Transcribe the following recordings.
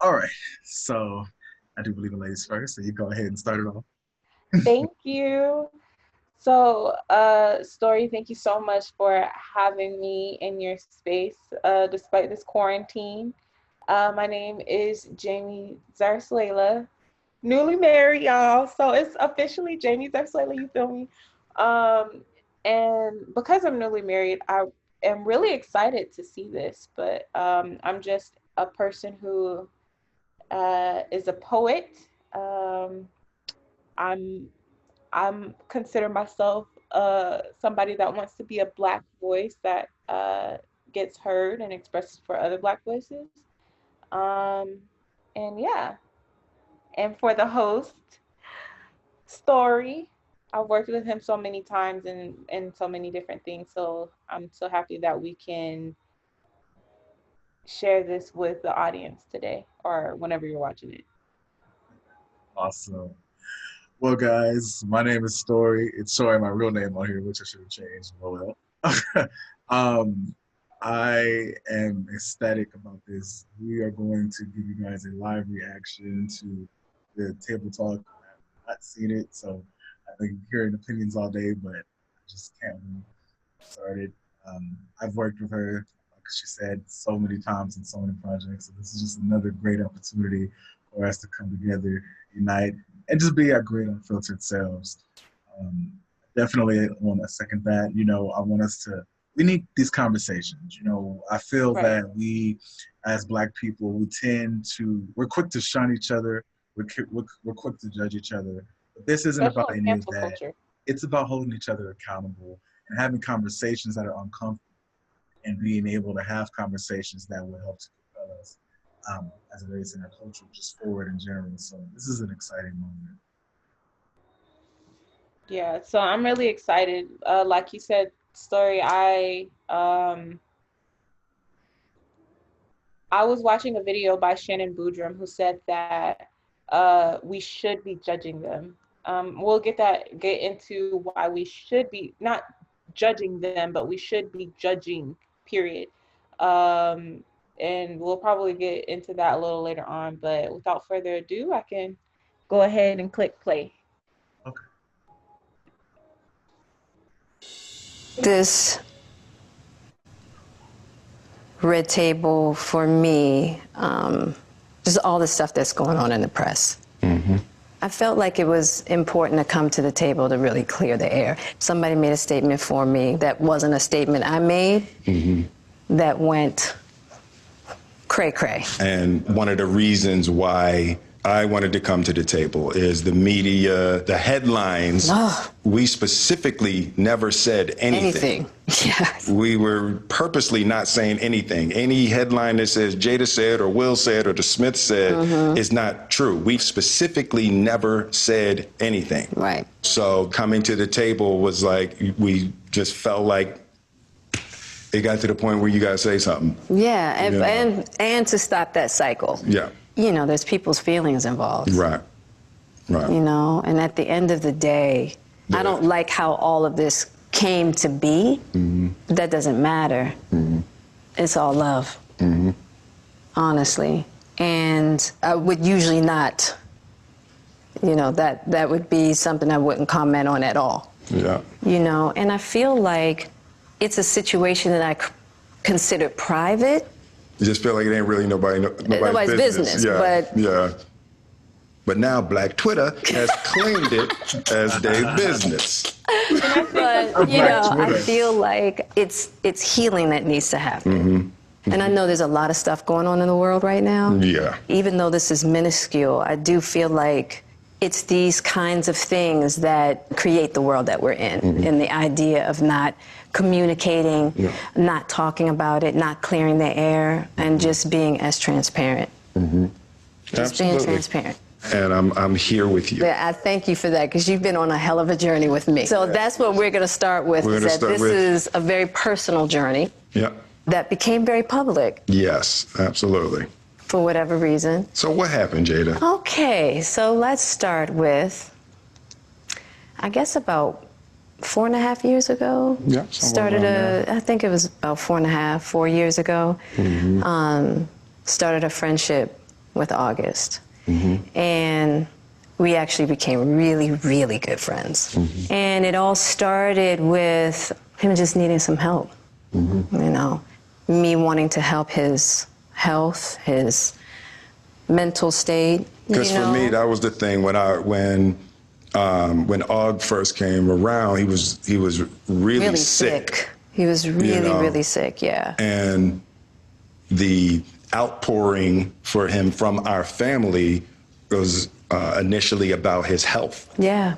All right. So I do believe in ladies first, so you go ahead and start it off. Thank you. So, Story, thank you so much for having me in your space despite this quarantine. My name is Jamie Zarslela, newly married, y'all. So it's officially Jamie Zarslela, you feel me? Um, and because I'm newly married, I am really excited to see this, but I'm just a person who is a poet. Um, I'm I'm consider myself somebody that wants to be a black voice that gets heard and expresses for other black voices. Um, and yeah, and for the host, Story, I've worked with him so many times and so many different things. So I'm so happy that we can share this with the audience today or whenever you're watching it. Awesome. Well, guys, my name is Story. It's Story, my real name on here, which I should have changed. Oh well. um, I am ecstatic about this. We are going to give you guys a live reaction to the table talk. I've not seen it, so I've been hearing opinions all day, but I just can't wait to get started. I've worked with her, like she said, so many times in so many projects. So this is just another great opportunity for us to come together, unite, and just be our great unfiltered selves. Um, Definitely want to second that. I want us to, we need these conversations. I feel Right. that we, as Black people, we're quick to shun each other, we're quick to judge each other. But this isn't Especially about in any of cancel that. culture. It's about holding each other accountable and having conversations that are uncomfortable and being able to have conversations that will help to propel us as a race and our culture just forward in general. So this is an exciting moment. Yeah, so I'm really excited. Like you said, Story, I was watching a video by Shannon Boodram who said that we should be judging them. We'll get into why we should be not judging them, but we should be judging. Period. Um, and we'll probably get into that a little later on. But without further ado, I can go ahead and click play. Okay. This red table for me, just all the stuff that's going on in the press. I felt like it was important to come to the table to really clear the air. Somebody made a statement for me that wasn't a statement I made that went cray cray. And one of the reasons why I wanted to come to the table is the media, the headlines. We specifically never said anything. Yes. We were purposely not saying anything. Any headline that says Jada said or Will said or the Smith said is not true. We've specifically never said anything. Right. So coming to the table was like, we just felt like it got to the point where you got to say something. Yeah, and to stop that cycle. Yeah. There's people's feelings involved. Right. Right. And at the end of the day, I don't like how all of this came to be. But that doesn't matter. It's all love. Honestly. And I would usually not, that would be something I wouldn't comment on at all. Yeah. And I feel like it's a situation that I consider private. You just feel like it ain't really nobody's business. Yeah. But now Black Twitter has claimed it as their business. But I feel like it's healing that needs to happen. And I know there's a lot of stuff going on in the world right now. Yeah. Even though this is minuscule, I do feel like it's these kinds of things that create the world that we're in. And the idea of not communicating, not talking about it, not clearing the air, and just being as transparent. Just being transparent. And I'm here with you. I thank you for that, because you've been on a hell of a journey with me. So that's what we're going to start with. This is a very personal journey. Yeah. That became very public. Yes, absolutely. For whatever reason. So what happened, Jada? Okay, so let's start with, I guess about 4.5 years ago. Yeah. I think it was about 4.5, 4 years ago. Started a friendship with August. And we actually became really, really good friends. And it all started with him just needing some help. You know, me wanting to help his health, his mental state. Because for me, that was the thing when Aug first came around, he was really sick. He was really, really sick, yeah. And the outpouring for him from our family was initially about his health. Yeah.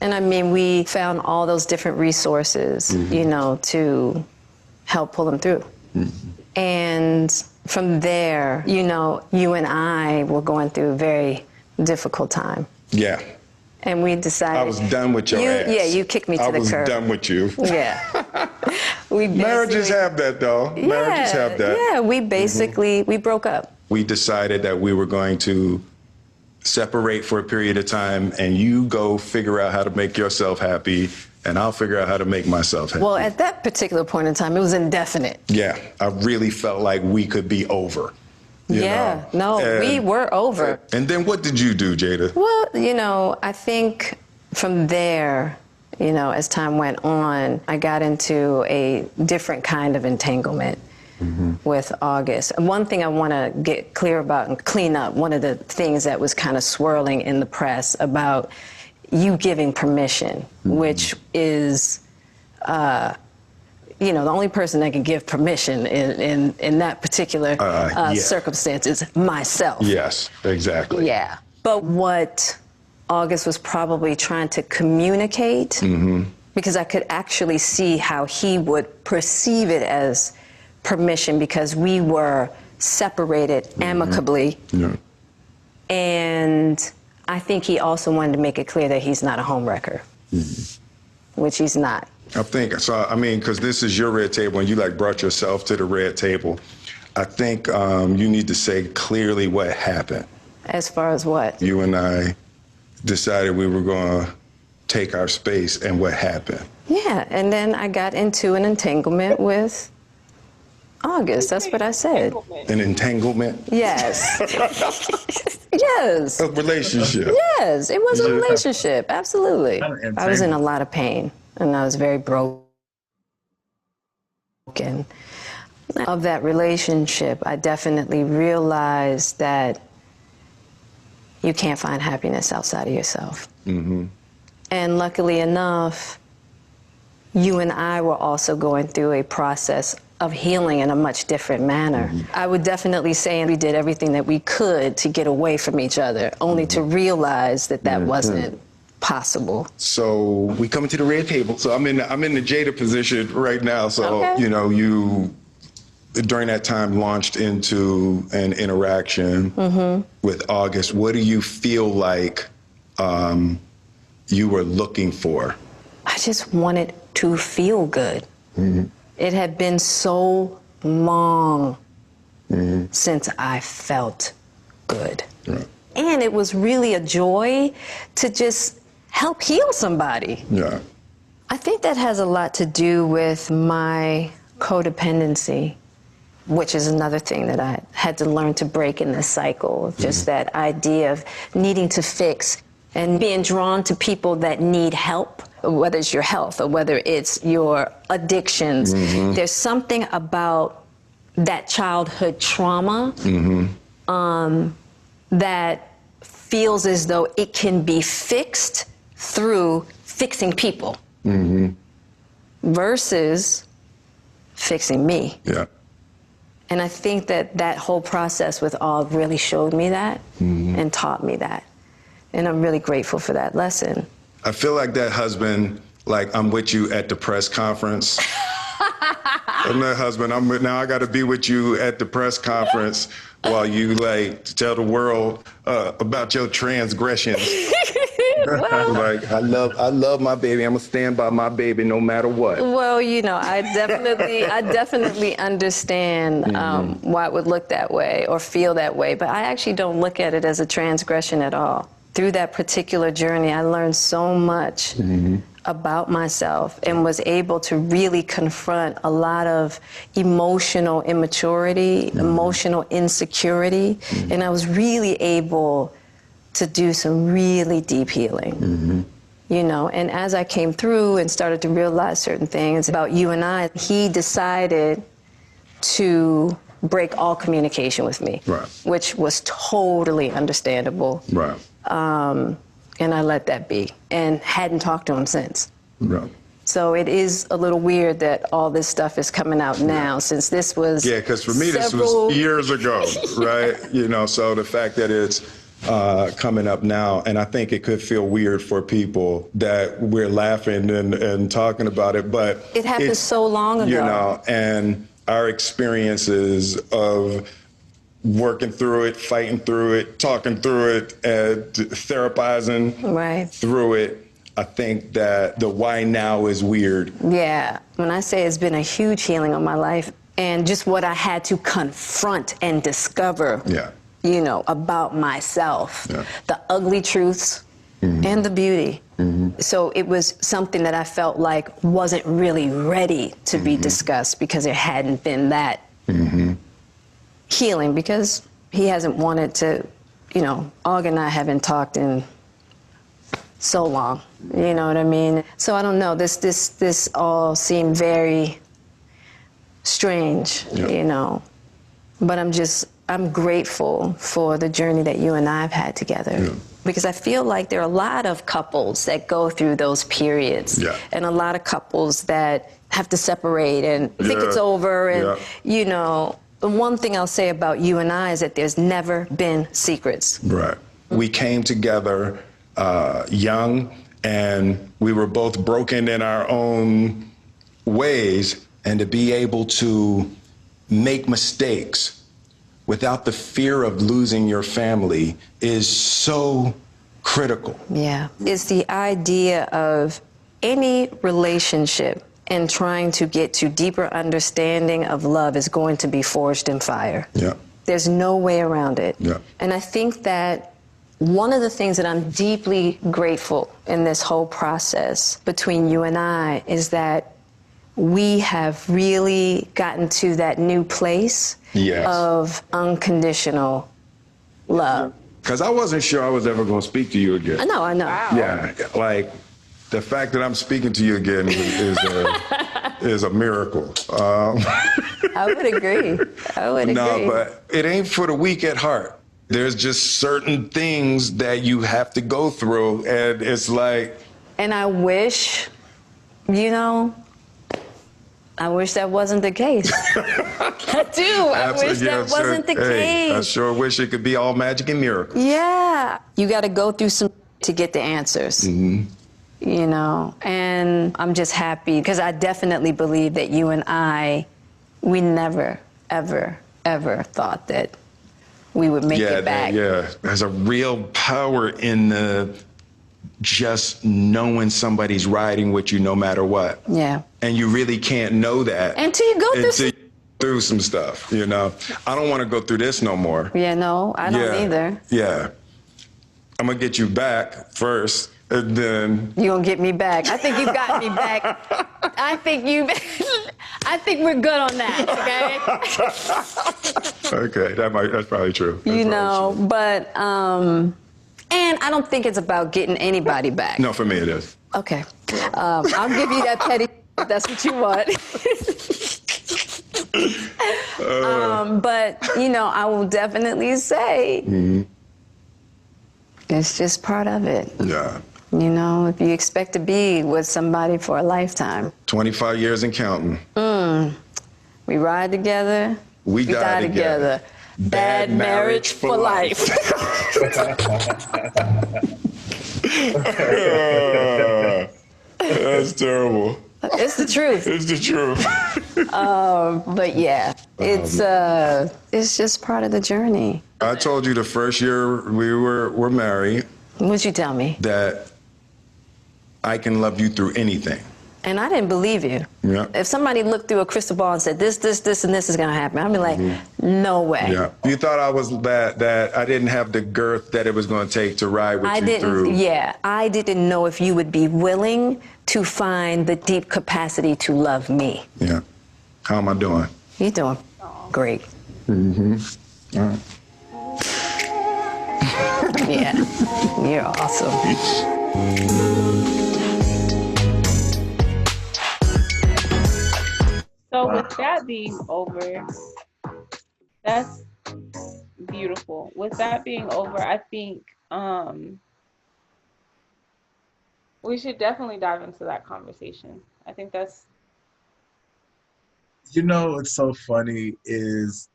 And I mean, we found all those different resources, you know, to help pull him through. And from there, you know, you and I were going through a very difficult time. Yeah. And we decided... I was done with your ass. Yeah, you kicked me to the curb. I was done with you. Yeah. Marriages have that, though. Yeah, Marriages have that. Yeah, we basically, we broke up. We decided that we were going to separate for a period of time, and you go figure out how to make yourself happy, and I'll figure out how to make myself happy. Well, at that particular point in time, it was indefinite. Yeah, I really felt like we could be over. You know? We were over. And then what did you do, Jada? Well, you know, I think from there, you know, as time went on, I got into a different kind of entanglement with August. And one thing I want to get clear about and clean up, one of the things that was kind of swirling in the press about you giving permission, which is, you know, the only person that can give permission in that particular circumstance is myself. Yes, exactly. Yeah. But what August was probably trying to communicate, because I could actually see how he would perceive it as permission, because we were separated amicably. And I think he also wanted to make it clear that he's not a homewrecker, which he's not. I think, so, I mean, because this is your red table and you like brought yourself to the red table. I think you need to say clearly what happened. As far as what? You and I decided we were going to take our space, and what happened? Yeah, and then I got into an entanglement with August. That's what I said. An entanglement? Yes. Yes. A relationship? Yes, it was a relationship. Absolutely. I was in a lot of pain, and I was very broken. Of that relationship, I definitely realized that you can't find happiness outside of yourself. And luckily enough, you and I were also going through a process of healing in a much different manner. I would definitely say we did everything that we could to get away from each other, only to realize that that wasn't possible. So we come to the red table. So I'm in the Jada position right now. So, you know, you, during that time, launched into an interaction with August. What do you feel like you were looking for? I just wanted to feel good. It had been so long since I felt good. And it was really a joy to just help heal somebody. I think that has a lot to do with my codependency, which is another thing that I had to learn to break in this cycle. Just that idea of needing to fix and being drawn to people that need help, whether it's your health or whether it's your addictions. There's something about that childhood trauma that feels as though it can be fixed through fixing people versus fixing me. And I think that that whole process with Aug really showed me that and taught me that. And I'm really grateful for that lesson. I feel like that husband, like I'm with you at the press conference. I'm that husband, now I got to be with you at the press conference while you like tell the world about your transgressions. Like, I love my baby. I'm gonna stand by my baby no matter what. Well, you know, I definitely understand why it would look that way or feel that way, but I actually don't look at it as a transgression at all. Through that particular journey, I learned so much about myself and was able to really confront a lot of emotional immaturity, emotional insecurity, and I was really able to do some really deep healing. You know, and as I came through and started to realize certain things about you and I, he decided to break all communication with me, which was totally understandable. And I let that be and hadn't talked to him since. So it is a little weird that all this stuff is coming out now, since this was because for me, this was years ago, right? You know, so the fact that it's coming up now, and I think it could feel weird for people that we're laughing and talking about it, but it happened so long ago. You know, and our experiences of working through it, fighting through it, talking through it, therapizing through it. I think that the why now is weird. Yeah, when I say it's been a huge healing on my life, and just what I had to confront and discover, you know, about myself, the ugly truths and the beauty. So it was something that I felt like wasn't really ready to be discussed because there hadn't been that healing, because he hasn't wanted to, you know, Og and I haven't talked in so long, you know what I mean? So I don't know, this all seemed very strange, you know, but I'm grateful for the journey that you and I have had together. Because I feel like there are a lot of couples that go through those periods, and a lot of couples that have to separate and think it's over, and you know, the one thing I'll say about you and I is that there's never been secrets. We came together young, and we were both broken in our own ways, and to be able to make mistakes without the fear of losing your family is so critical. It's the idea of any relationship and trying to get to deeper understanding of love is going to be forged in fire. There's no way around it. And I think that one of the things that I'm deeply grateful in this whole process between you and I is that we have really gotten to that new place of unconditional love. Because I wasn't sure I was ever going to speak to you again. I know. Yeah, like the fact that I'm speaking to you again is a miracle. I would agree. No, but it ain't for the weak at heart. There's just certain things that you have to go through, and it's like... And I wish, you know, I wish that wasn't the case. I do. I wish that wasn't the case. I sure wish it could be all magic and miracles. Yeah. You got to go through some to get the answers. You know, and I'm just happy because I definitely believe that you and I, we never, ever, ever thought that we would make it back. There's a real power in just knowing somebody's riding with you no matter what. And you really can't know that until you go through some stuff, you know. I don't want to go through this no more. No, I don't either. I'm going to get you back first. And then you're gonna get me back. I think you've got me back. I think we're good on that, okay? Okay, that's probably true. You know, but and I don't think it's about getting anybody back. No, for me it is. Okay. I'll give you that petty if that's what you want. But you know, I will definitely say it's just part of it. You know, if you expect to be with somebody for a lifetime. 25 years and counting. We ride together. We die together. Bad marriage for life. That's terrible. It's the truth. It's the truth. But yeah, it's just part of the journey. I told you the first year we were married. What'd you tell me? That I can love you through anything. And I didn't believe you. Yeah. If somebody looked through a crystal ball and said, this, and this is going to happen, I'd be like, no way. Yeah. You thought I was that I didn't have the girth that it was going to take to ride with I you through. I didn't know if you would be willing to find the deep capacity to love me. Yeah. How am I doing? You're doing great. Mm-hmm. All right. Yeah, you're awesome. So with that being over, that's beautiful. With that being over, I think we should definitely dive into that conversation. I think that's You know what's so funny is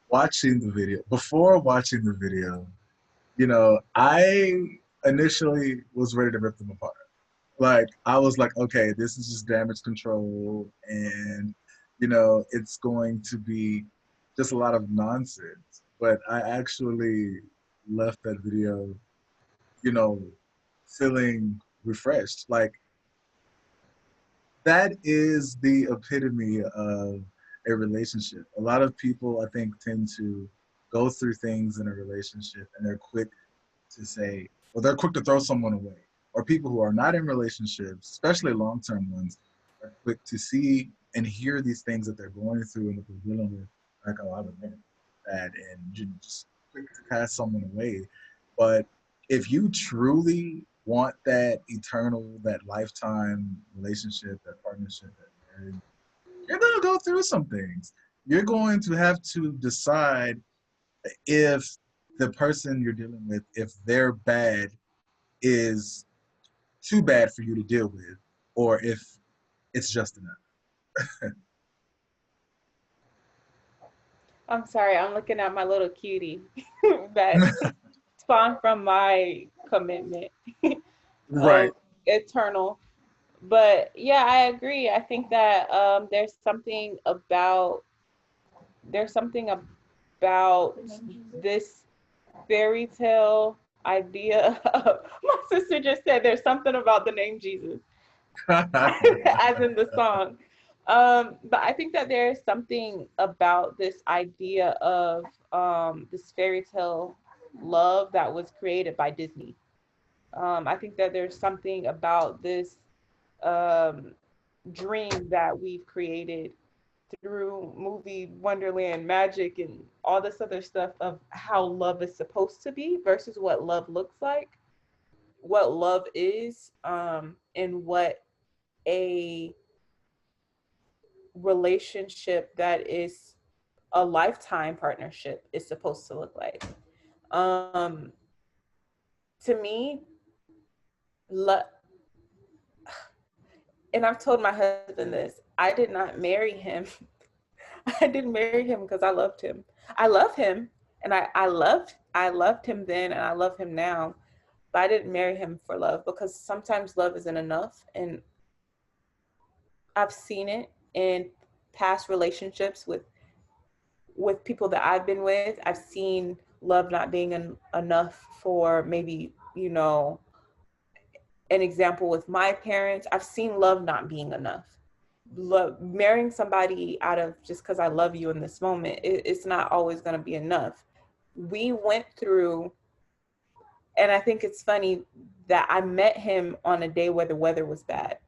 watching the video. Before watching the video, you know, I initially was ready to rip them apart. Like I was like, okay, this is just damage control, and you know, it's going to be just a lot of nonsense. But I actually left that video, you know, feeling refreshed. Like that is the epitome of a relationship. A lot of people, I think, tend to go through things in a relationship and they're quick to say, or they're quick to throw someone away. Or people who are not in relationships, especially long term ones, are quick to see and hear these things that they're going through and that they're dealing with, like a lot of men, that and just quick to cast someone away. But if you truly want that eternal, that lifetime relationship, that partnership, that marriage, you're going to go through some things. You're going to have to decide if the person you're dealing with, if they're bad, is too bad for you to deal with, or if it's just enough. I'm sorry, I'm looking at my little cutie that spawned from my commitment Right. of eternal. But yeah, I agree. I think that there's something about this fairy tale idea of, my sister just said there's something about the name Jesus, as in the song. But I think that there's something about this idea of this fairy tale love that was created by Disney. I think that there's something about this um, dream that we've created through movie Wonderland Magic and all this other stuff of how love is supposed to be versus what love looks like, what love is, and what a relationship that is a lifetime partnership is supposed to look like. Um, to me, lo- and I've told my husband this, I did not marry him. I didn't marry him because I loved him. I love him, and I loved him then, and I love him now. But I didn't marry him for love because sometimes love isn't enough, and I've seen it in past relationships with people that I've been with. I've seen love not being enough for maybe, an example with my parents. I've seen love not being enough. Marrying somebody out of just because I love you in this moment, it's not always going to be enough. We went through, and I think it's funny that I met him on a day where the weather was bad.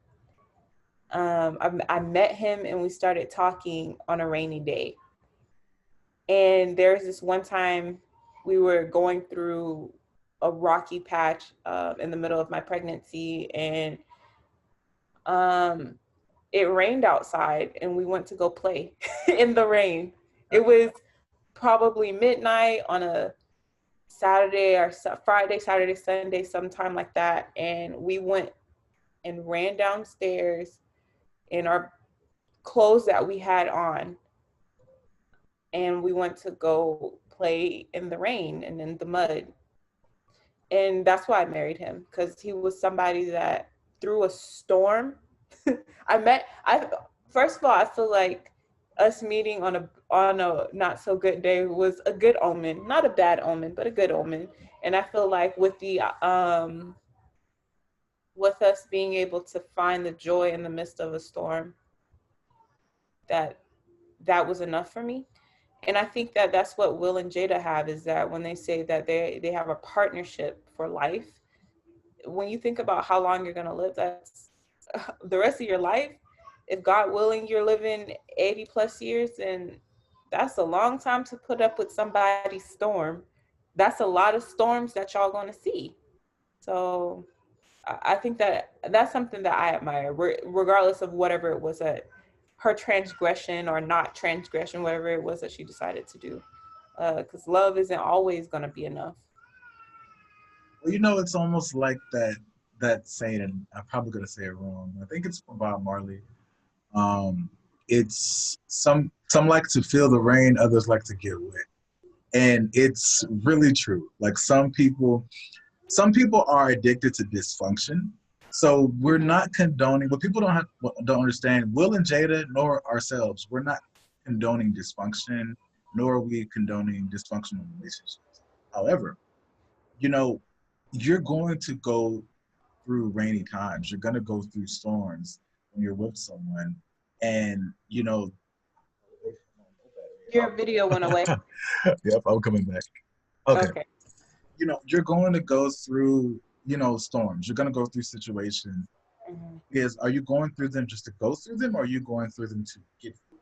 I met him and we started talking on a rainy day. And there's this one time we were going through a rocky patch in the middle of my pregnancy, and um, it rained outside, and we went to go play in the rain. It was probably midnight on a Saturday or Friday, Saturday, Sunday, sometime like that. And we went and ran downstairs in our clothes that we had on, and we went to go play in the rain and in the mud. And that's why I married him, because he was somebody that through a storm I first of all, I feel like us meeting on a not so good day was a good omen, not a bad omen, but a good omen. And I feel like with the with us being able to find the joy in the midst of a storm, that that was enough for me. And I think that that's what Will and Jada have, is that when they say that they have a partnership for life, when you think about how long you're going to live, that's the rest of your life. If God willing you're living 80 plus years, and that's a long time to put up with somebody's storm. That's a lot of storms that y'all going to see. So I think that that's something that I admire, regardless of whatever it was that her transgression or not transgression, whatever it was that she decided to do. Because love isn't always going to be enough. Well, you know, it's almost like that saying, and I'm probably gonna say it wrong. I think it's from Bob Marley. Um, it's some like to feel the rain, others like to get wet, and it's really true. Like some people are addicted to dysfunction. So we're Mm-hmm. not condoning what people don't understand. Will and Jada, nor ourselves, we're not condoning dysfunction, nor are we condoning dysfunctional relationships. However, you know, you're going to go through rainy times. You're going to go through storms when you're with someone, and you know. Your video went away. Yep, I'm coming back. Okay, Okay. you know, you're going to go through, you know, storms. You're going to go through situations. Mm-hmm. Is Are you going through them just to go through them, or are you going through them to get through?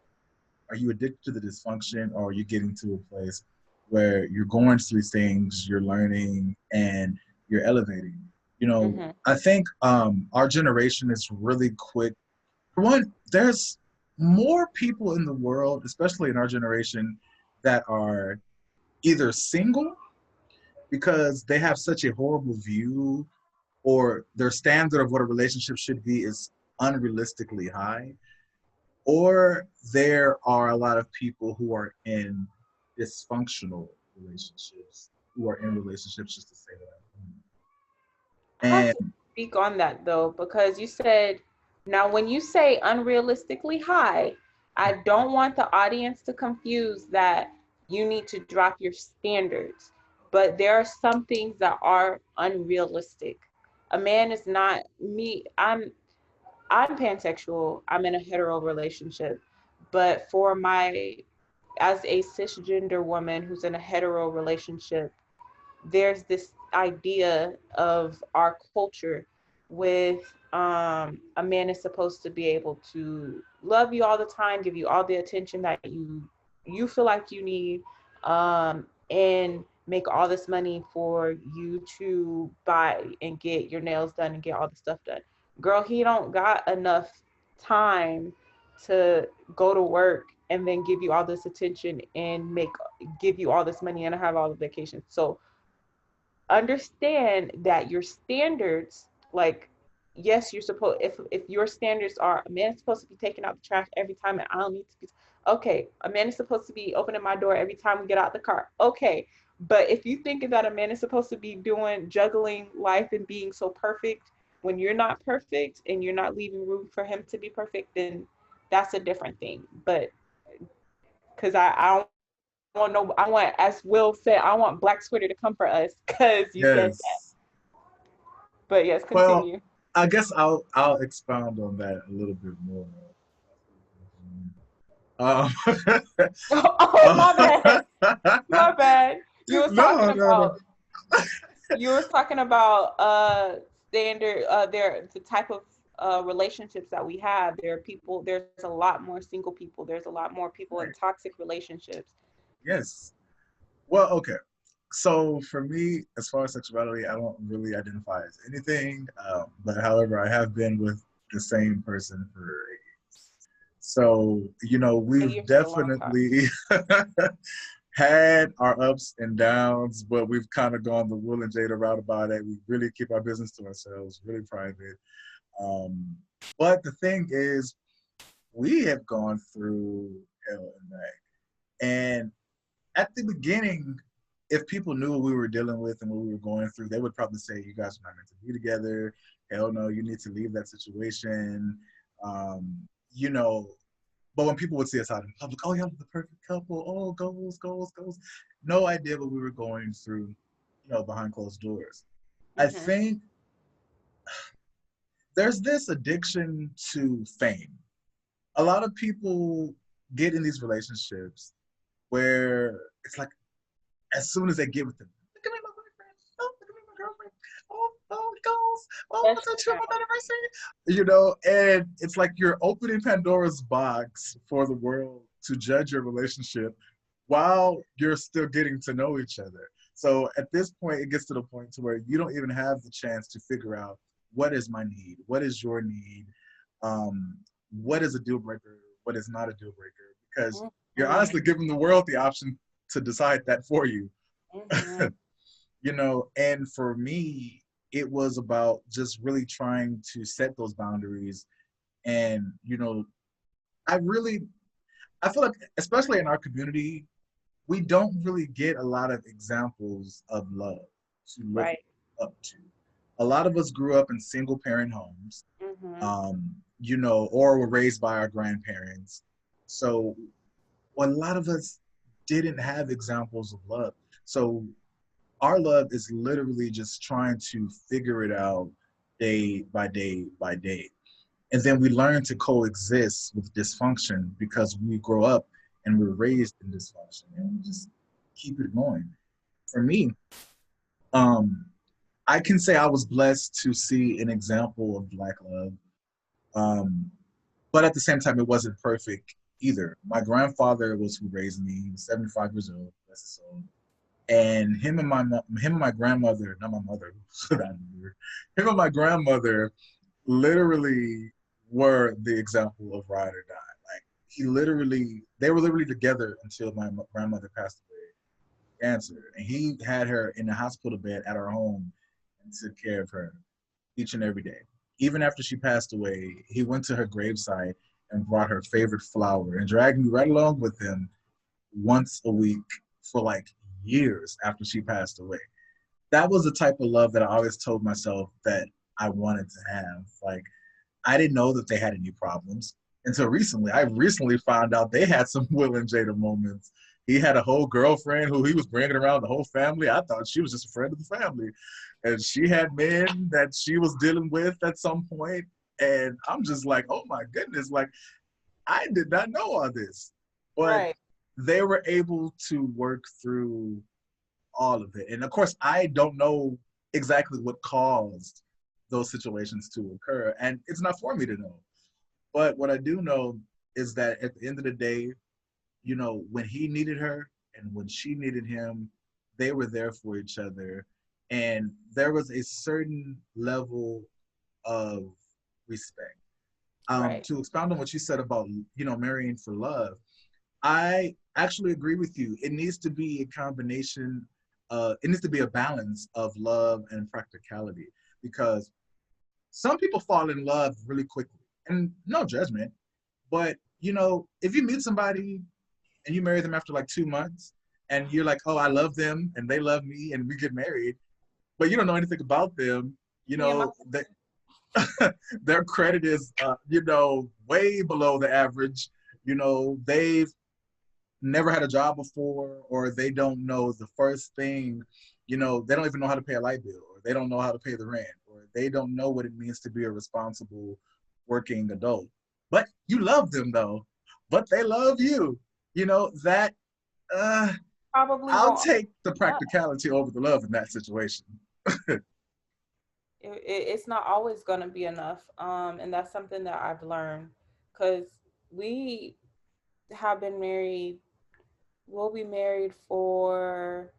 Are you addicted to the dysfunction, or are you getting to a place where you're going through things, you're learning, and you're elevating? You know, Mm-hmm. I think our generation is really quick. For one, there's more people in the world, especially in our generation, that are either single because they have such a horrible view, or their standard of what a relationship should be is unrealistically high, or there are a lot of people who are in dysfunctional relationships, who are in relationships just to say I that. have And to speak on that though, because you said, now when you say unrealistically high, I don't want the audience to confuse that you need to drop your standards. But there are some things that are unrealistic. A man is not me. I'm pansexual. I'm in a hetero relationship. But for my as a cisgender woman who's in a hetero relationship, there's this idea of our culture with a man is supposed to be able to love you all the time, give you all the attention that you feel like you need, and make all this money for you to buy and get your nails done and get all the stuff done. Girl, he don't got enough time to go to work and then give you all this attention and make give you all this money and have all the vacations. So understand that your standards, like, yes, you're supposed, if your standards are, a man is supposed to be taking out the trash every time and I don't need to be, okay, a man is supposed to be opening my door every time we get out the car, okay. But if you think that a man is supposed to be doing juggling life and being so perfect when you're not perfect and you're not leaving room for him to be perfect, then that's a different thing. But because I don't want no, I want, as Will said, I want Black Twitter to come for us because you said that. yes, But yes, continue. well, I guess I'll expound on that a little bit more. Um, Oh, my bad. My bad. You was talking no, no, no. about you was talking about standard there the type of relationships that we have. There are people, there's a lot more single people, there's a lot more people in Right. toxic relationships. Yes. Well, okay. So for me, as far as sexuality, I don't really identify as anything. But however, I have been with the same person for 8 years. So, you know, 8 years we've is a long time. definitely had our ups and downs, but we've kind of gone the Will and Jada route about it. We really keep our business to ourselves, really private. Um, but the thing is, we have gone through hell and back. And at the beginning, if people knew what we were dealing with and what we were going through, they would probably say, "You guys are not meant to be together. Hell no, you need to leave that situation." You know, but when people would see us out in public, "Oh, y'all the perfect couple. Oh, goals, goals, goals." No idea what we were going through, you know, behind closed doors. I Mm-hmm. think there's this addiction to fame. A lot of people get in these relationships where it's like as soon as they get with them, look at me, my boyfriend. Oh, look at me, my girlfriend. Oh, goals. Oh, That's what's that trip on anniversary? You know, and it's like you're opening Pandora's box for the world to judge your relationship while you're still getting to know each other. So at this point, it gets to the point to where you don't even have the chance to figure out what is my need, what is your need, what is a deal breaker, what is not a deal breaker, because you're mm-hmm. honestly giving the world the option to decide that for you. Mm-hmm. You know, and for me, it was about just really trying to set those boundaries. And, you know, I really, I feel like, especially in our community, we don't really get a lot of examples of love to look Right. up to. A lot of us grew up in single parent homes, Mm-hmm. you know, or were raised by our grandparents. So a lot of us didn't have examples of love. So our love is literally just trying to figure it out day by day by day. And then we learn to coexist with dysfunction because we grow up and we're raised in dysfunction and we just keep it going. For me, um, I can say I was blessed to see an example of Black love. Um, but at the same time, it wasn't perfect either. My grandfather was who raised me. He was 75 years old. That's his soul. And him and my grandmother, not my mother, him and my grandmother literally were the example of ride or die. Like they were literally together until my grandmother passed away of cancer, and he had her in the hospital bed at our home and took care of her each and every day. Even after she passed away, he went to her gravesite and brought her favorite flower and dragged me right along with him once a week for like years after she passed away. That was the type of love that I always told myself that I wanted to have. Like, I didn't know that they had any problems until recently. I recently found out they had some Will and Jada moments. He had a whole girlfriend who he was bringing around the whole family. I thought she was just a friend of the family. And she had men that she was dealing with at some point. And I'm just like, oh my goodness, like I did not know all this. But Right. they were able to work through all of it. And of course, I don't know exactly what caused those situations to occur. And it's not for me to know. But what I do know is that at the end of the day, you know, when he needed her and when she needed him, they were there for each other. And there was a certain level of respect. Right. To expound on what you said about, you know, marrying for love, I actually agree with you. It needs to be a combination, it needs to be a balance of love and practicality because some people fall in love really quickly and no judgment. But, you know, if you meet somebody and you marry them after like 2 months and you're like, oh, I love them and they love me and we get married, but you don't know anything about them, you Me and my know, they, their credit is, you know, way below the average. You know, they've never had a job before, or they don't know the first thing, you know, they don't even know how to pay a light bill, or they don't know how to pay the rent, or they don't know what it means to be a responsible working adult. But you love them though, but they love you. You know, that uh probably I'll won't. take the practicality over the love in that situation. It's not always going to be enough, and that's something that I've learned because we have been married. We'll be married for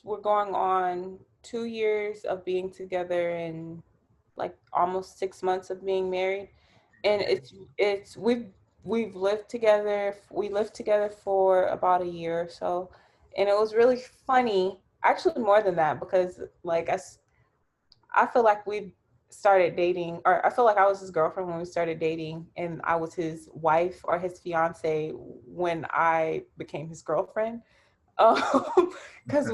we're going on 2 years of being together and like almost 6 months of being married, and Okay. it's we've lived together. We lived together for about a year or so, and it was really funny. Actually, more than that, because like I feel like we started dating, or I feel like I was his girlfriend when we started dating, and I was his wife or his fiance when I became his girlfriend. Because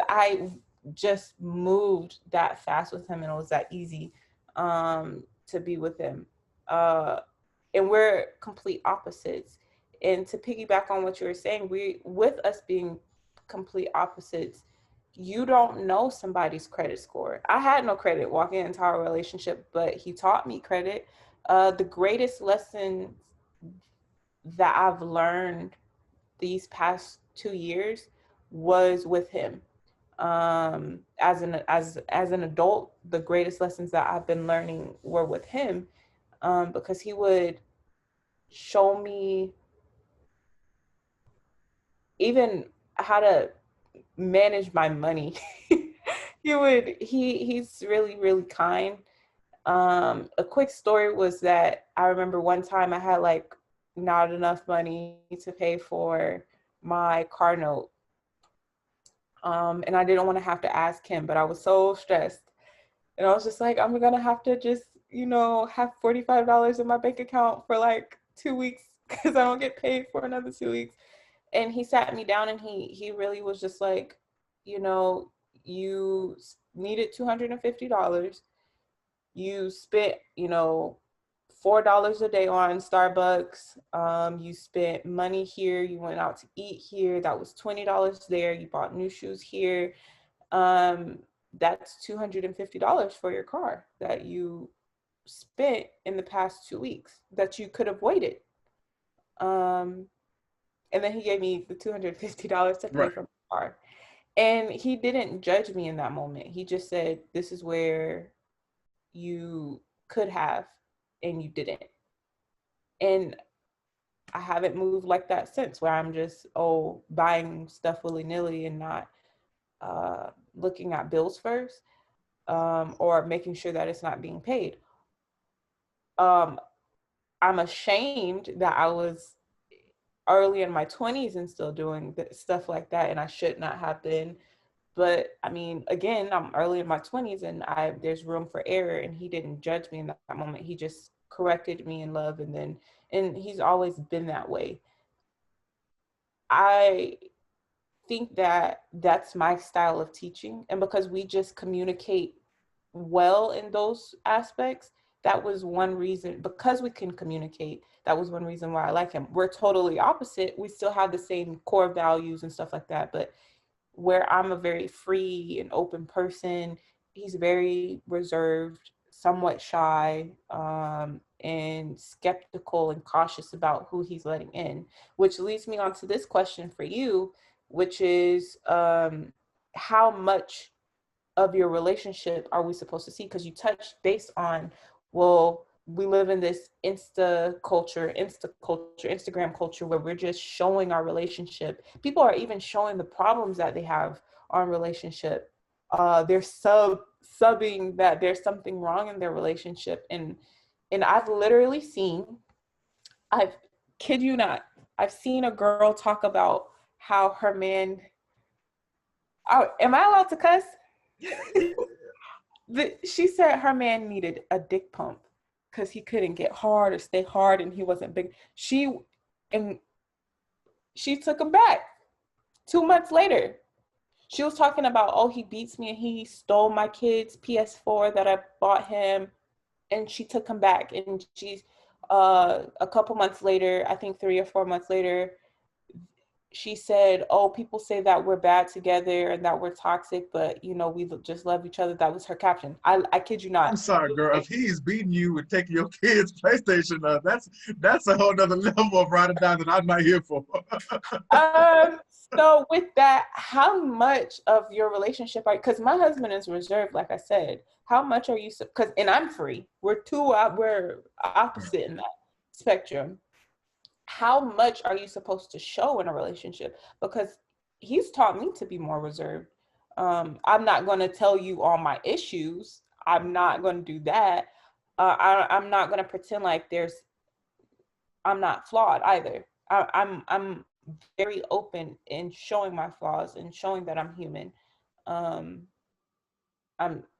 I just moved that fast with him, and it was that easy to be with him. Uh, and we're complete opposites. And to piggyback on what you were saying, we with us being complete opposites, you don't know somebody's credit score. I had no credit walking into our relationship, but he taught me credit. The greatest lesson that I've learned these past 2 years was with him. As an adult, the greatest lessons that I've been learning were with him, because he would show me even how to manage my money. He's really, really kind. A quick story was that I remember one time I had like not enough money to pay for my car note. And I didn't want to have to ask him, but I was so stressed. And I was just like, I'm gonna have to just, have $45 in my bank account for like 2 weeks because I don't get paid for another 2 weeks. And he sat me down and he really was just like, you know, you needed $250. You spent, $4 a day on Starbucks. You spent money here. You went out to eat here. That was $20 there. You bought new shoes here. That's $250 for your car that you spent in the past 2 weeks that you could have waited. Um, and then he gave me the $250 to pay Right. for my car. And he didn't judge me in that moment. He just said, this is where you could have and you didn't. And I haven't moved like that since, where I'm just, buying stuff willy-nilly and not looking at bills first, or making sure that it's not being paid. Um, I'm ashamed that I was early in my 20s and still doing stuff like that, and I should not have been. But I mean, again, I'm early in my 20s, and there's room for error, and he didn't judge me in that moment. He just corrected me in love, and he's always been that way. I think that that's my style of teaching, and because we just communicate well in those aspects, that was one reason. Because we can communicate, that was one reason why I like him. We're totally opposite. We still have the same core values and stuff like that, but where I'm a very free and open person, he's very reserved, somewhat shy, and skeptical and cautious about who he's letting in, which leads me on to this question for you, which is, how much of your relationship are we supposed to see? Because you touched based on, well, we live in this Instagram culture where we're just showing our relationship. People are even showing the problems that they have on relationship. They're subbing that there's something wrong in their relationship. And I've literally seen, I've kid you not, I've seen a girl talk about how her man, am I allowed to cuss? She said her man needed a dick pump because he couldn't get hard or stay hard, and he wasn't big. And she took him back 2 months later. She was talking about, oh, he beats me and he stole my kid's PS4 that I bought him, and she took him back. And she's a couple months later, I think 3 or 4 months later, she said, oh, people say that we're bad together and that we're toxic, but we just love each other. That was her caption. I kid you I'm not. sorry, girl. If he's beating you and taking your kids' PlayStation, that's a whole nother level of riding down that I'm not here for. um so with that, how much of your relationship are, because my husband is reserved, like I said, how much are you, because, and I'm free, we're opposite in that spectrum. How much are you supposed to show in a relationship? Because he's taught me to be more reserved. I'm not going to tell you all my issues. I'm not going to do that. I'm not going to pretend like I'm not flawed either. I'm very open in showing my flaws and showing that I'm human. Um,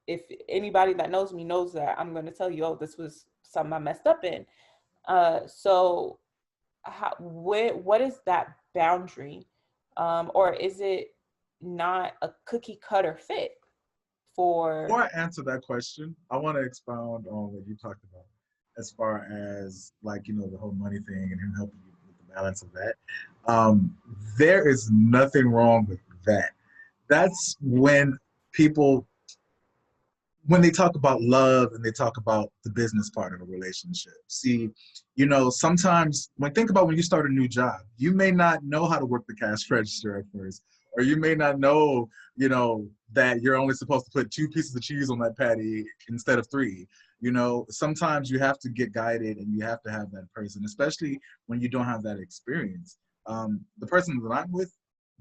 if anybody that knows me knows that I'm going to tell you, oh, this was something I messed up in. So what is that boundary, or is it not a cookie cutter fit for? Before I answer that question, I want to expound on what you talked about as far as, like, the whole money thing and him helping you with the balance of that. Um, there is nothing wrong with that. that's when people, when they talk about love and they talk about the business part of a relationship. See, sometimes think about when you start a new job, you may not know how to work the cash register at first, or you may not know, that you're only supposed to put 2 pieces of cheese on that patty instead of 3. Sometimes you have to get guided and you have to have that person, especially when you don't have that experience. The person that I'm with,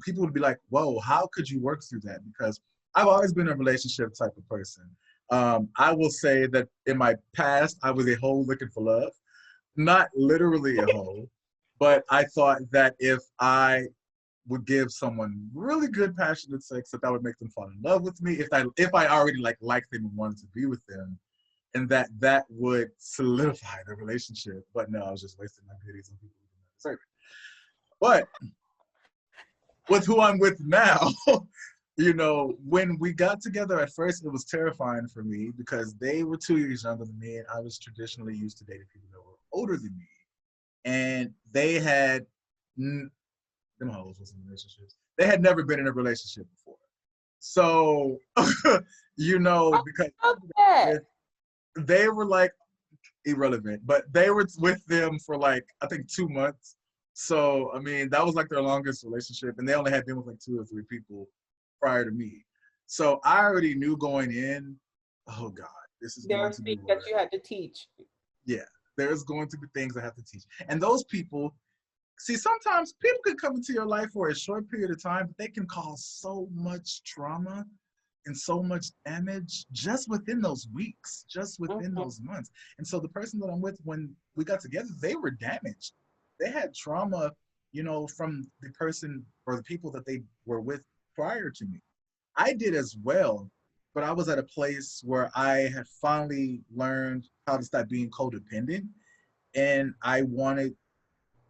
people would be like, whoa, how could you work through that? Because I've always been a relationship type of person. I will say that in my past, I was a hoe looking for love. Not literally a hoe, but I thought that if I would give someone really good, passionate sex, that would make them fall in love with me. If I already liked them and wanted to be with them, and that would solidify the relationship. But no, I was just wasting my goodies on people who didn't deserve it. But with who I'm with now, when we got together at first, it was terrifying for me because they were 2 years younger than me, and I was traditionally used to dating people that were older than me. And they had, them hoes was in relationships. They had never been in a relationship before. So, because Okay. they were like irrelevant, but they were with them for like, I think 2 months. So, I mean, that was like their longest relationship, and they only had been with like 2 or 3 people prior to me. So I already knew going in, oh God, this is There going were to be things that work. you had to teach. Yeah, there's going to be things I have to teach. And those people, see, sometimes people can come into your life for a short period of time, but they can cause so much trauma and so much damage just within those weeks, just within Mhm. those months. And so the person that I'm with, when we got together, they were damaged. They had trauma, from the person or the people that they were with prior to me. I did as well, but I was at a place where I had finally learned how to stop being codependent, and I wanted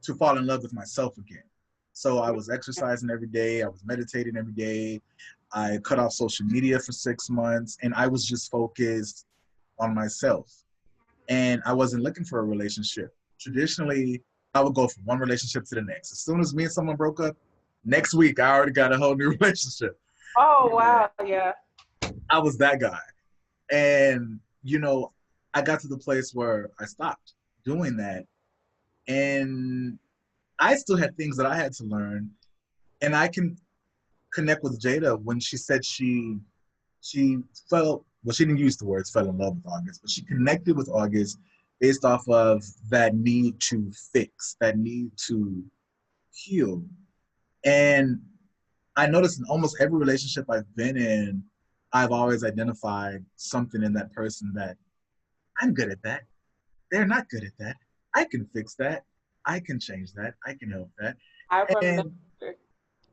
to fall in love with myself again. So I was exercising every day, I was meditating every day, I cut off social media for 6 months, and I was just focused on myself. And I wasn't looking for a relationship. Traditionally, I would go from one relationship to the next. As soon as me and someone broke up, next week I already got a whole new relationship. Oh And wow, yeah. I was that guy. And, I got to the place where I stopped doing that. And I still had things that I had to learn. And I can connect with Jada when she said she felt, well, she didn't use the words fell in love with August, but she connected with August based off of that need to fix, that need to heal. And I noticed in almost every relationship I've been in, I've always identified something in that person that I'm good at that. They're not good at that. I can fix that. I can change that. I can help that. I remember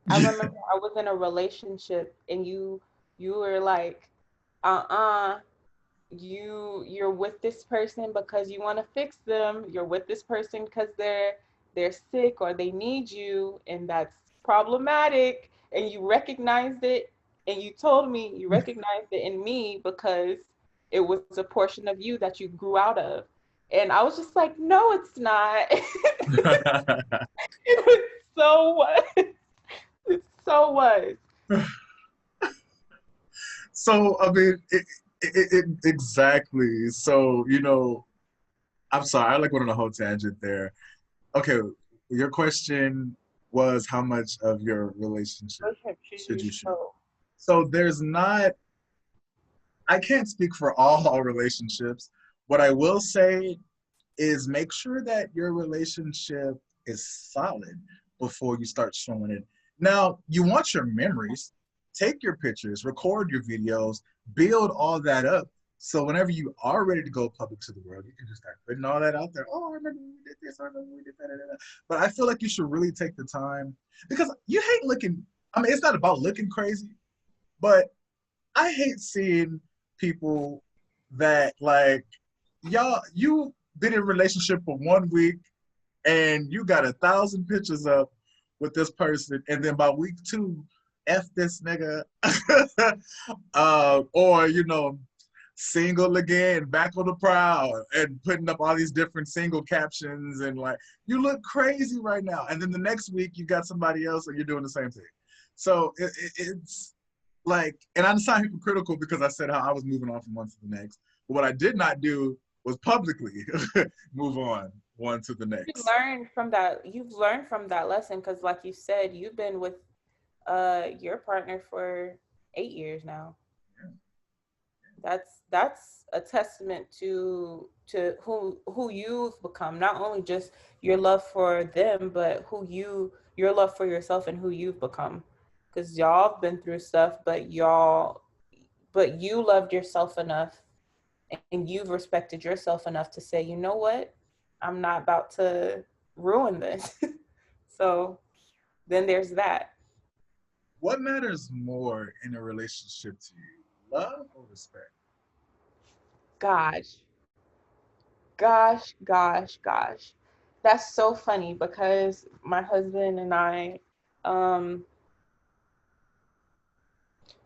And I remember I was in a relationship and you were like, uh-uh, you're with this person because you want to fix them. You're with this person because they're sick or they need you, and that's problematic. And you recognized it, and you told me you recognized it in me because it was a portion of you that you grew out of. And I was just like, no, it's not. It so was. It so was. so, I mean, exactly. So, I'm sorry, I like went on a whole tangent there. Okay, your question was how much of your relationship Okay, should should you you show? show? So there's not, I can't speak for all relationships. What I will say is make sure that your relationship is solid before you start showing it. Now, you want your memories, take your pictures, record your videos, build all that up. So whenever you are ready to go public to the world, you can just start putting all that out there. Oh, I remember we did this, I remember we did that, da, da, da. But I feel like you should really take the time because you hate looking, I mean, it's not about looking crazy, but I hate seeing people that like, y'all, you been in a relationship for 1 week and you got 1,000 pictures up with this person, and then by week 2, F this nigga, or single again, back on the prowl, and putting up all these different single captions, and like, you look crazy right now. And then the next week you got somebody else, and you're doing the same thing. So it's like, and I sound hypocritical because I said how I was moving on from one to the next. But what I did not do was publicly move on one to the You next. learned from that. You've learned from that lesson because, like you said, you've been with your partner for 8 years now. That's a testament to who you've become. Not only just your love for them, but your love for yourself and who you've become. Because y'all have been through stuff, but you loved yourself enough, and you've respected yourself enough to say, you know what, I'm not about to ruin this. So then there's that. What matters more in a relationship to you, love or respect? Gosh, gosh. That's so funny because my husband and I, um,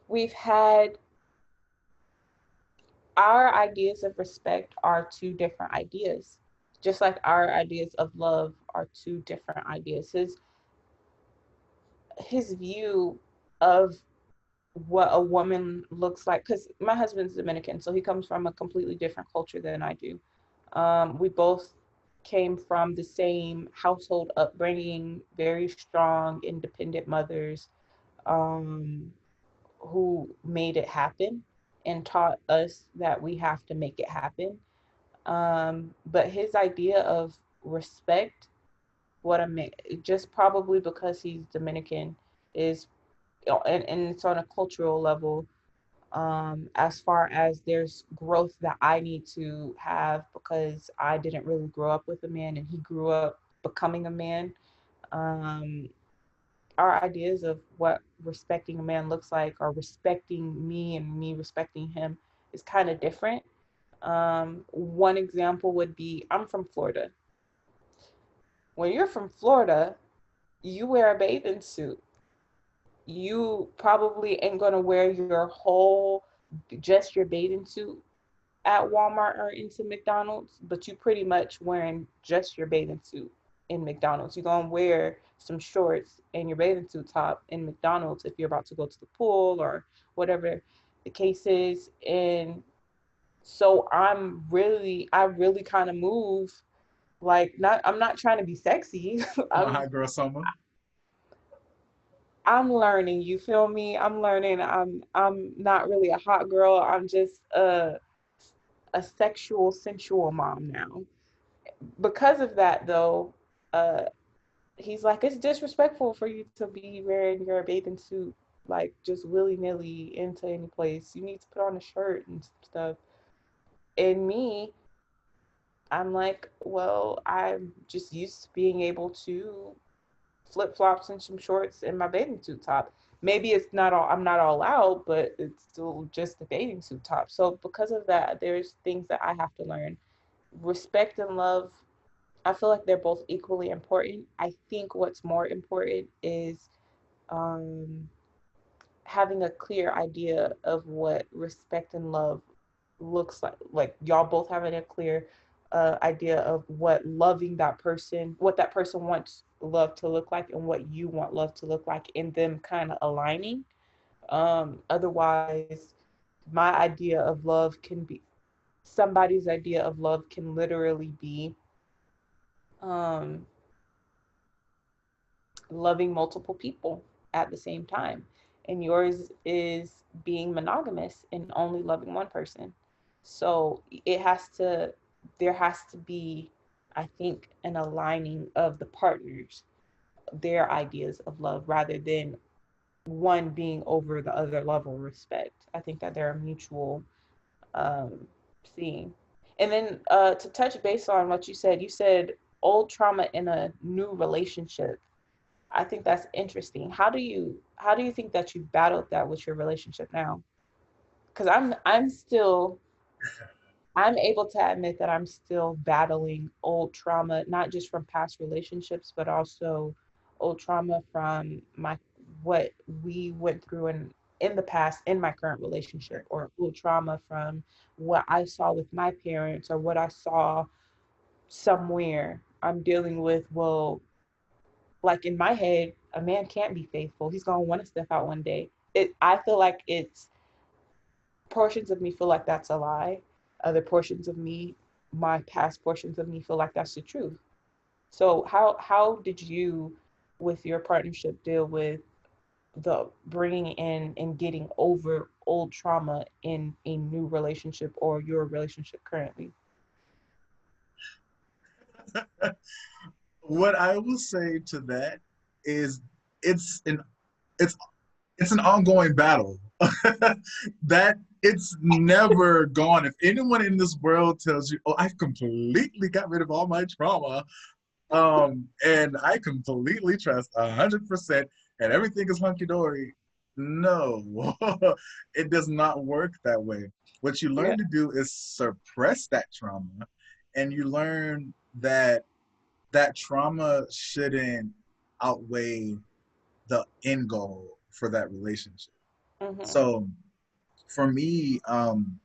we've had our ideas of respect are two different ideas. Just like our ideas of love are two different ideas. His view of what a woman looks like, because my husband's Dominican, so he comes from a completely different culture than I do. We both came from the same household upbringing, very strong, independent mothers, um, who made it happen and taught us that we have to make it happen. But his idea of respect, what I mean, just probably because he's Dominican, is, and it's on a cultural level, as far as there's growth that I need to have because I didn't really grow up with a man and he grew up becoming a man. Um, our ideas of what respecting a man looks like, or respecting me and me respecting him, is kind of different. One example would be, I'm from Florida. When you're from Florida, you wear a bathing suit. You probably ain't gonna wear your whole, just your bathing suit at Walmart or into McDonald's, but you pretty much wearing just your bathing suit in McDonald's. You're gonna wear some shorts and your bathing suit top in McDonald's if you're about to go to the pool or whatever the case is. And so I really kind of move like, not, I'm not trying to be sexy. My I'm hot girl summer. I'm learning, you feel me? I'm learning. I'm not really a hot girl. I'm just a sexual, sensual mom now. Because of that, though, uh, he's like, it's disrespectful for you to be wearing your bathing suit like just willy nilly into any place. You need to put on a shirt and stuff. And me, I'm like, well, I'm just used to being able to flip flops and some shorts and my bathing suit top. Maybe it's not all, I'm not all out, but it's still just the bathing suit top. So because of that, there's things that I have to learn. Respect and love, I feel like they're both equally important. I think what's more important is, um, having a clear idea of what respect and love looks like. Like y'all both having a clear idea of what loving that person, what that person wants love to look like, and what you want love to look like, and them kind of aligning. Otherwise, my idea of love can be, somebody's idea of love can literally be, um, loving multiple people at the same time. And yours is being monogamous and only loving one person. So there has to be, I think, an aligning of the partners, their ideas of love, rather than one being over the other level of respect. I think that they're a mutual, um, seeing. And then to touch base on what you said old trauma in a new relationship. I think that's interesting. How do you think that you battled that with your relationship now? Because I'm still, I'm able to admit that I'm still battling old trauma, not just from past relationships, but also old trauma from my, what we went through in the past in my current relationship, or old trauma from what I saw with my parents, or what I saw somewhere. I'm dealing with, well, like in my head, a man can't be faithful. He's gonna want to step out one day. I feel like it's portions of me feel like that's a lie. Other portions of me, my past portions of me, feel like that's the truth. So how did you, with your partnership, deal with the bringing in and getting over old trauma in a new relationship or your relationship currently? What I will say to that is it's an it's it's an ongoing battle. That it's never gone. If anyone in this world tells you, "Oh, I've completely got rid of all my trauma," and I completely trust 100%, and everything is hunky dory. No, it does not work that way. What you Yeah. learn to do is suppress that trauma, and you learn that that trauma shouldn't outweigh the end goal for that relationship. Mm-hmm. So for me, I mean,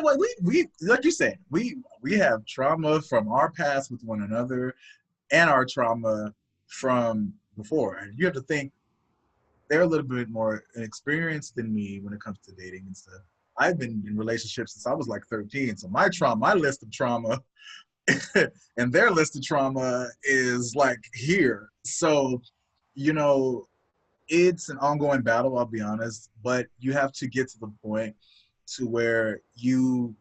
what we like you said, we have trauma from our past with one another and our trauma from before. And you have to think they're a little bit more experienced than me when it comes to dating and stuff. I've been in relationships since I was like 13. So my list of trauma and their list of trauma is like here. So, you know, it's an ongoing battle, I'll be honest, but you have to get to the point to where you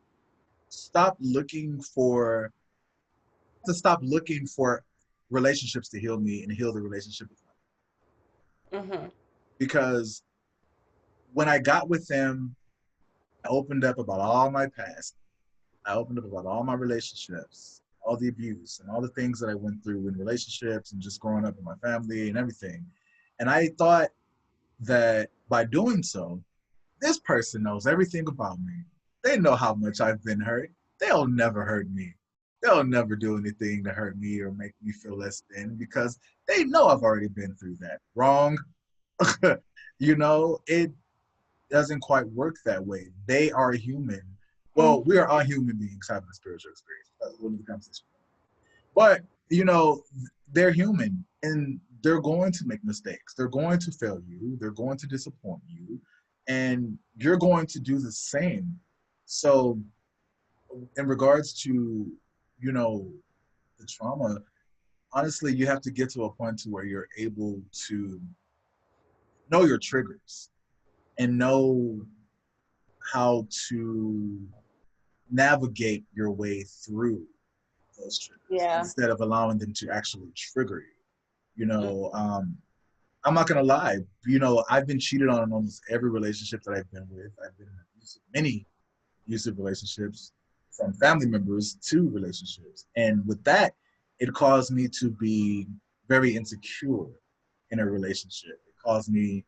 stop looking for stop looking for relationships to heal me and heal the relationship with me. Mm-hmm. Because when I got with them, I opened up about all my past. I opened up about all my relationships, all the abuse and all the things that I went through in relationships and just growing up with my family and everything. And I thought that by doing so, this person knows everything about me. They know how much I've been hurt. They'll never hurt me. They'll never do anything to hurt me or make me feel less than because they know I've already been through that. Wrong. It doesn't quite work that way. They are human. Well, we are all human beings having a spiritual experience. That's what the conversation. But they're human and they're going to make mistakes. They're going to fail you. They're going to disappoint you, and you're going to do the same. So, in regards to the trauma, honestly, you have to get to a point to where you're able to know your triggers and know how to navigate your way through those triggers Yeah. instead of allowing them to actually trigger you. I'm not gonna lie. I've been cheated on in almost every relationship that I've been with. I've been in many abusive relationships, from family members to relationships, and with that, it caused me to be very insecure in a relationship. It caused me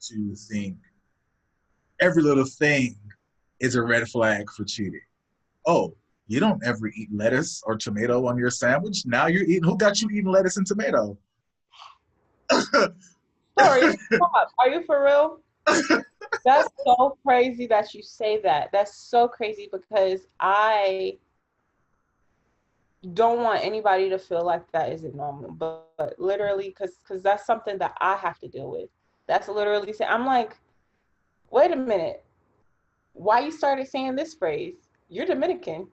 to think every little thing is a red flag for cheating. Oh, you don't ever eat lettuce or tomato on your sandwich. Now you're eating. Who got you eating lettuce and tomato? Sorry, stop. Are you for real? That's so crazy that you say that. That's so crazy because I don't want anybody to feel like that isn't normal, but literally, because that's something that I have to deal with. That's literally saying, I'm like, wait a minute, why you started saying this phrase? You're Dominican.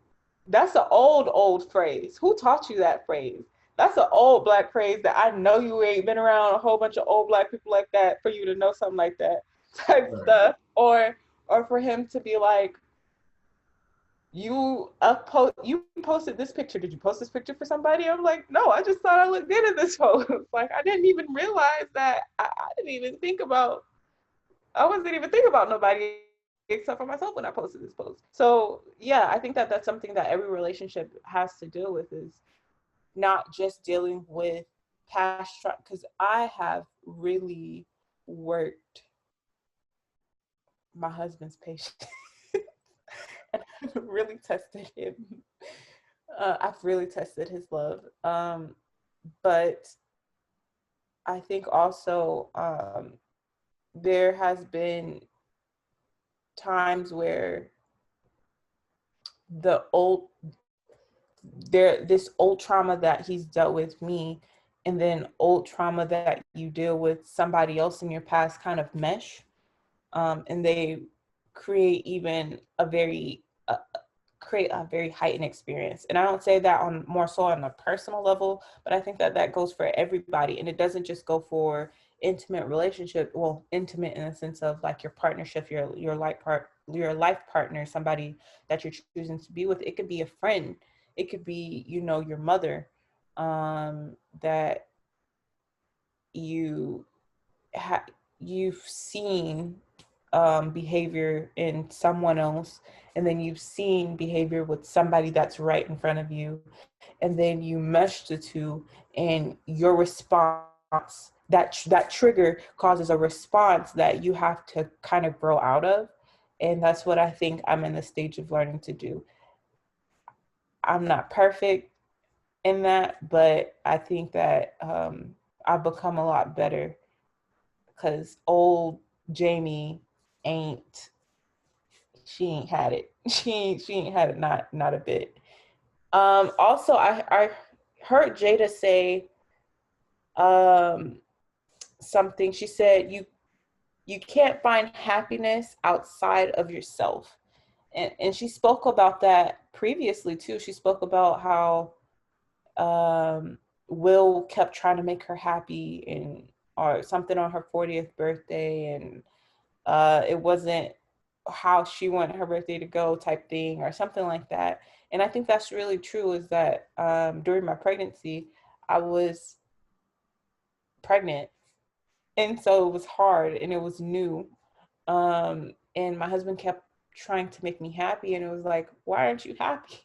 That's an old phrase. Who taught you that phrase? That's an old Black phrase that I know you ain't been around a whole bunch of old Black people like that for you to know something like that type Right. stuff. Or for him to be like, you posted this picture. Did you post this picture for somebody? I'm like, no, I just thought I looked good in this post. Like, I didn't even realize that. I didn't even think about. I wasn't even thinking about nobody except for myself when I posted this post. So yeah, I think that that's something that every relationship has to deal with, is not just dealing with past trauma. Because I have really worked my husband's patience. And I've really tested him. I've really tested his love. But I think also there has been times where the old this old trauma that he's dealt with me and then old trauma that you deal with somebody else in your past kind of mesh, and they create even a very create a very heightened experience. And I don't say that on more so on a personal level, but I think that that goes for everybody. And it doesn't just go for intimate relationship. Well, intimate in the sense of like your partnership, your life partner, somebody that you're choosing to be with. It could be a friend. It could be, you know, your mother, that you you've seen behavior in someone else, and then you've seen behavior with somebody that's right in front of you, and then you mesh the two, and your response, that trigger causes a response that you have to kind of grow out of. And that's what I think I'm in the stage of learning to do. I'm not perfect in that, but I think that I've become a lot better, because old Jamie ain't she ain't had it. She ain't had it, not a bit. Also, I heard Jada say um something. She said you can't find happiness outside of yourself. And she spoke about that previously too. She spoke about how Will kept trying to make her happy, and or something on her 40th birthday, and it wasn't how she wanted her birthday to go type thing or something like that. And I think that's really true, is that during my pregnancy, I was pregnant. And so it was hard and it was new. And my husband kept trying to make me happy. And it was like, why aren't you happy?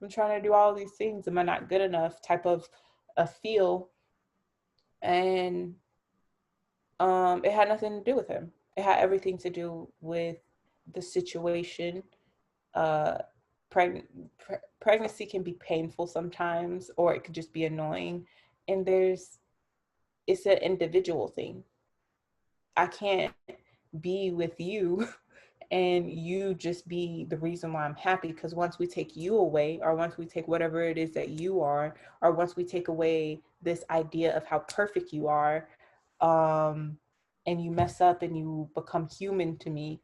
I'm trying to do all these things. Am I not good enough? Type of a feel. And it had nothing to do with him. It had everything to do with the situation. uh, preg- Pregnancy can be painful sometimes, or it could just be annoying. And it's an individual thing. I can't be with you and you just be the reason why I'm happy, because once we take you away, or once we take whatever it is that you are, or once we take away this idea of how perfect you are, um, and you mess up and you become human to me,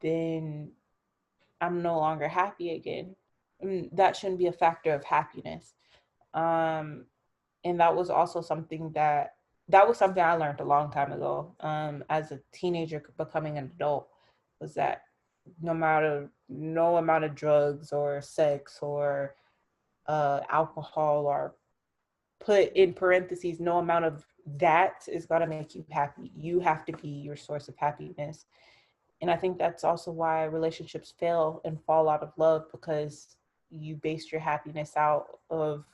then I'm no longer happy again. And that shouldn't be a factor of happiness. Um, and that was also something that was something I learned a long time ago. As a teenager becoming an adult, was that no amount of drugs or sex or alcohol, or put in parentheses, no amount of that is gonna make you happy. You have to be your source of happiness. And I think that's also why relationships fail and fall out of love, because you based your happiness out of,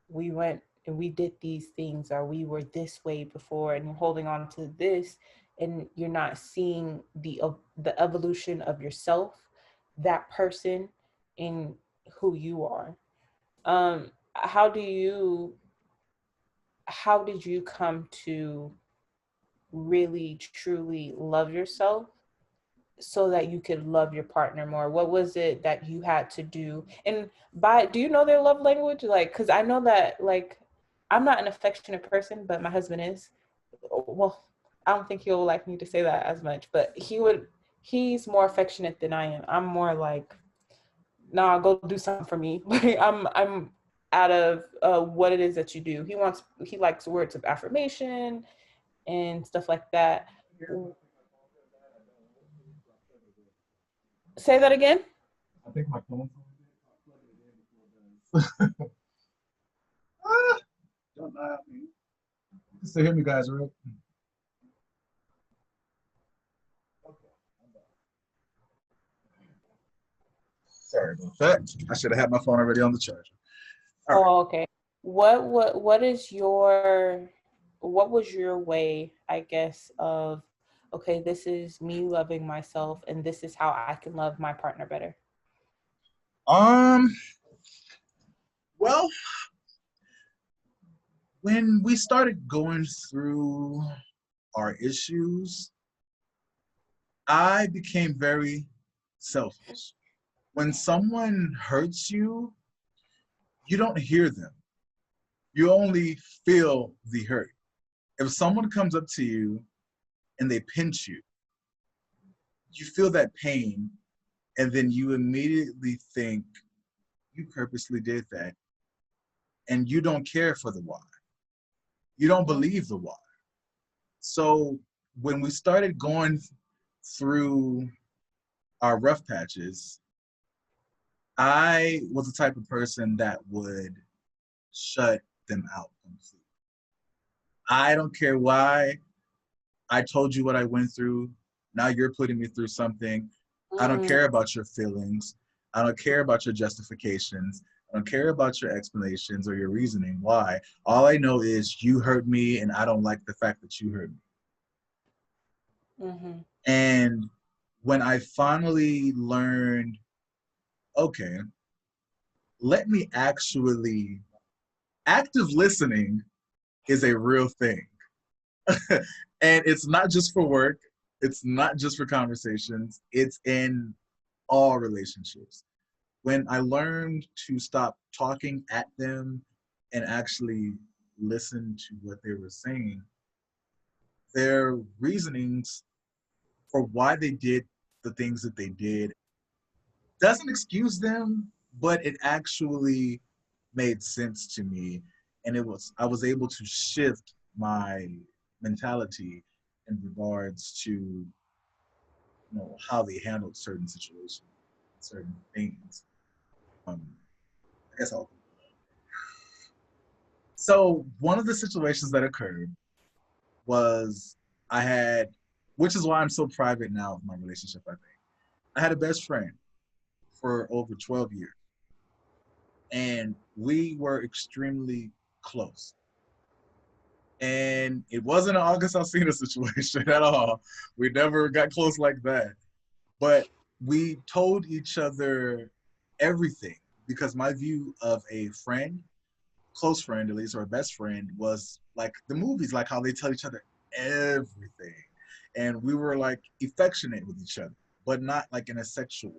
we went and we did these things, or we were this way before, and you're holding on to this, and you're not seeing the evolution of yourself, that person, in who you are. Um, how do you how did you come to really truly love yourself so that you could love your partner more? What was it that you had to do? And do you know their love language? Like, because I know that, like, I'm not an affectionate person, but my husband is. Well, I don't think he'll like me to say that as much, but he's more affectionate than I am. I'm more like, nah, go do something for me. Like, I'm out of what it is that you do. He likes words of affirmation and stuff like that. Say that again. I think my phone's on. Ah, don't lie at me. You can still hear me, guys, right? Sorry about that. I should have had my phone already on the charger. All right. Oh, okay. What is what was your way, I guess, of, okay, this is me loving myself and this is how I can love my partner better? Um, well, when we started going through our issues, I became very selfish. When someone hurts you, you don't hear them. You only feel the hurt. If someone comes up to you and they pinch you, you feel that pain, and then you immediately think you purposely did that, and you don't care for the why. You don't believe the why. So when we started going through our rough patches, I was the type of person that would shut them out completely. I don't care why. I told you what I went through. Now you're putting me through something. I don't care about your feelings. I don't care about your justifications. I don't care about your explanations or your reasoning why. All I know is you hurt me and I don't like the fact that you hurt me. And when I finally learned, okay, let me actually, active listening is a real thing. And it's not just for work, it's not just for conversations, it's in all relationships. When I learned to stop talking at them and actually listen to what they were saying, their reasonings for why they did the things that they did doesn't excuse them, but it actually made sense to me. And I was able to shift my mentality in regards to how they handled certain situations, certain things. I guess I'll. So one of the situations that occurred was I had, which is why I'm so private now with my relationship. I think I had a best friend for over 12 years, and we were extremely close. And it wasn't an August Alsina situation at all. We never got close like that. But we told each other everything because my view of a friend, close friend at least, or a best friend, was like the movies, like how they tell each other everything. And we were like affectionate with each other, but not like in a sexual.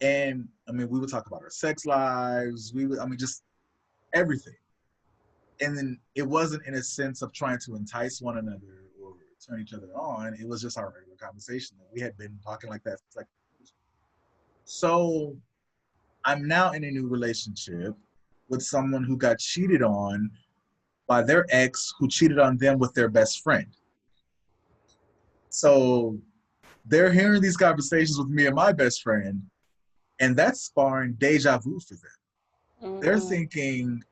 And I mean, we would talk about our sex lives. I mean, just everything. And then it wasn't in a sense of trying to entice one another or turn each other on. It was just our regular conversation that we had been talking like that. Like, so I'm now in a new relationship with someone who got cheated on by their ex who cheated on them with their best friend. So they're hearing these conversations with me and my best friend, and that's sparring deja vu for them. They're thinking,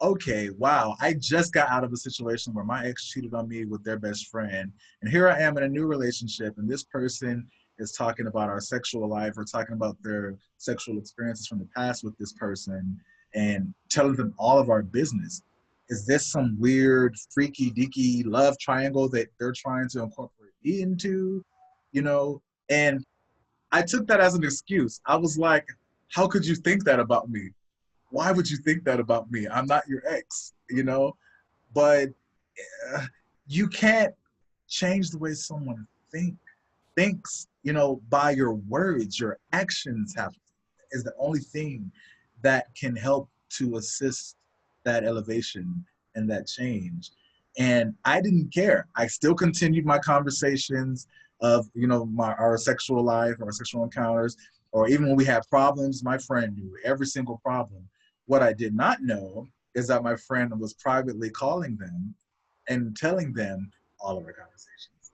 okay, wow, I just got out of a situation where my ex cheated on me with their best friend, and here I am in a new relationship, and this person is talking about our sexual life or talking about their sexual experiences from the past with this person and telling them all of our business. Is this some weird, freaky, deaky love triangle that they're trying to incorporate me into? You know, and I took that as an excuse. I was like, how could you think that about me? Why would you think that about me? I'm not your ex, but you can't change the way someone thinks, by your words. Your actions is the only thing that can help to assist that elevation and that change. And I didn't care. I still continued my conversations of, our sexual life, our sexual encounters, or even when we had problems, my friend knew every single problem. What I did not know is that my friend was privately calling them and telling them all of our conversations,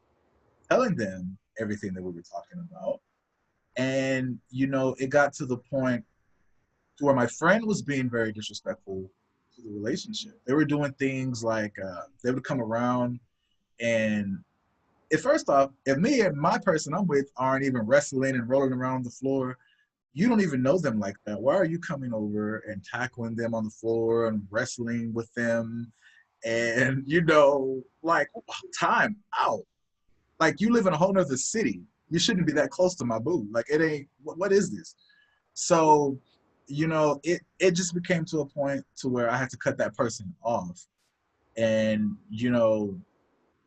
telling them everything that we were talking about. And, it got to the point to where my friend was being very disrespectful to the relationship. They were doing things like they would come around and first off, if me and my person I'm with aren't even wrestling and rolling around the floor, you don't even know them like that. Why are you coming over and tackling them on the floor and wrestling with them? And, like, time out. Like, you live in a whole nother city. You shouldn't be that close to my boo. Like, it ain't, what is this? So, it just became to a point to where I had to cut that person off. And,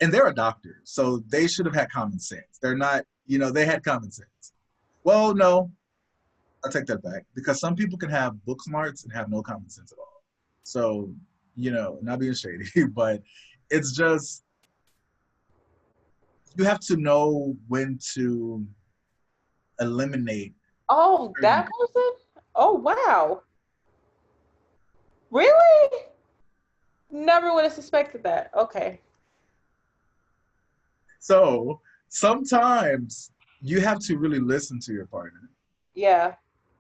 and they're a doctor, so they should have had common sense. They're not, they had common sense. Well, no, I'll take that back, because some people can have book smarts and have no common sense at all. So, not being shady, but it's just, you have to know when to eliminate Oh, certain. that person? Oh, wow. Really? Never would have suspected that. Okay. So sometimes you have to really listen to your partner. Yeah.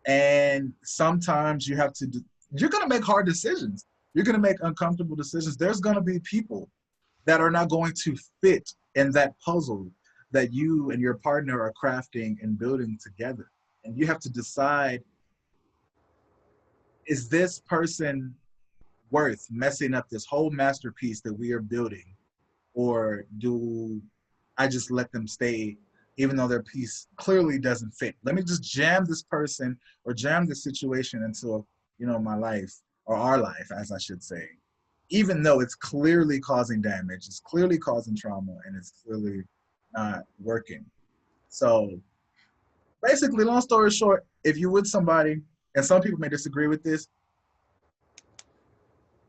And sometimes you're going to make hard decisions. You're going to make uncomfortable decisions. There's going to be people that are not going to fit in that puzzle that you and your partner are crafting and building together. And you have to decide, is this person worth messing up this whole masterpiece that we are building? Or do I just let them stay even though their piece clearly doesn't fit? Let me just jam this person or jam this situation into, my life, or our life, as I should say, even though it's clearly causing damage, it's clearly causing trauma, and it's clearly not working. So basically, long story short, if you're with somebody, and some people may disagree with this,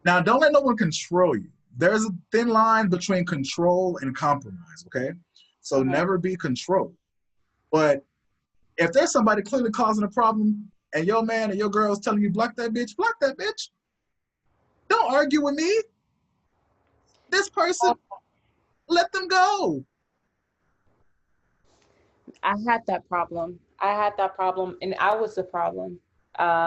now don't let no one control you. There's a thin line between control and compromise, okay? So Mhm. never be controlled. But if there's somebody clearly causing a problem and your man or your girl is telling you block that bitch, block that bitch. Don't argue with me. This person, let them go. I had that problem. I had that problem, and I was the problem.